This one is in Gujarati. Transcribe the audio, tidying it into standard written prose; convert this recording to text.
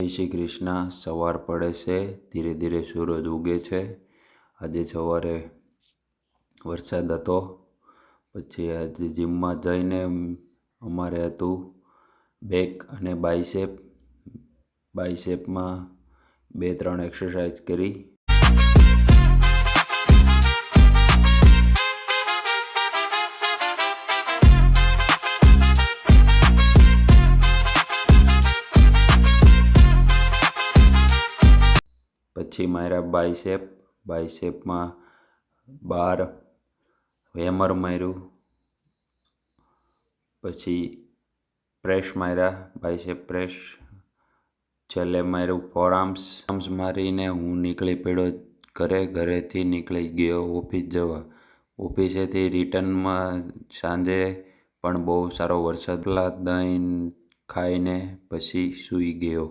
જય શ્રી કૃષ્ણ. સવાર પડે છે, ધીરે ધીરે સૂરજ ઉગે છે. આજે સવારે વરસાદ હતો. પછી આજે જીમમાં જઈને અમારે હતું બેક અને બાયસેપમાં 2-3 એક્સરસાઇઝ કરી. પછી માર્યા બાયસેપમાં 12 હેમર માર્યું. પછી પ્રેસ માર્યા, બાયસેપ પ્રેસ. છેલ્લે માર્યું ફોરઆર્મ્સ મારીને હું નીકળી પડ્યો ઘરેથી નીકળી ગયો ઓફિસ જવા. ઓફિસેથી રિટર્નમાં સાંજે પણ બહુ સારો વરસાદ. દહીં ખાઈને પછી સૂઈ ગયો.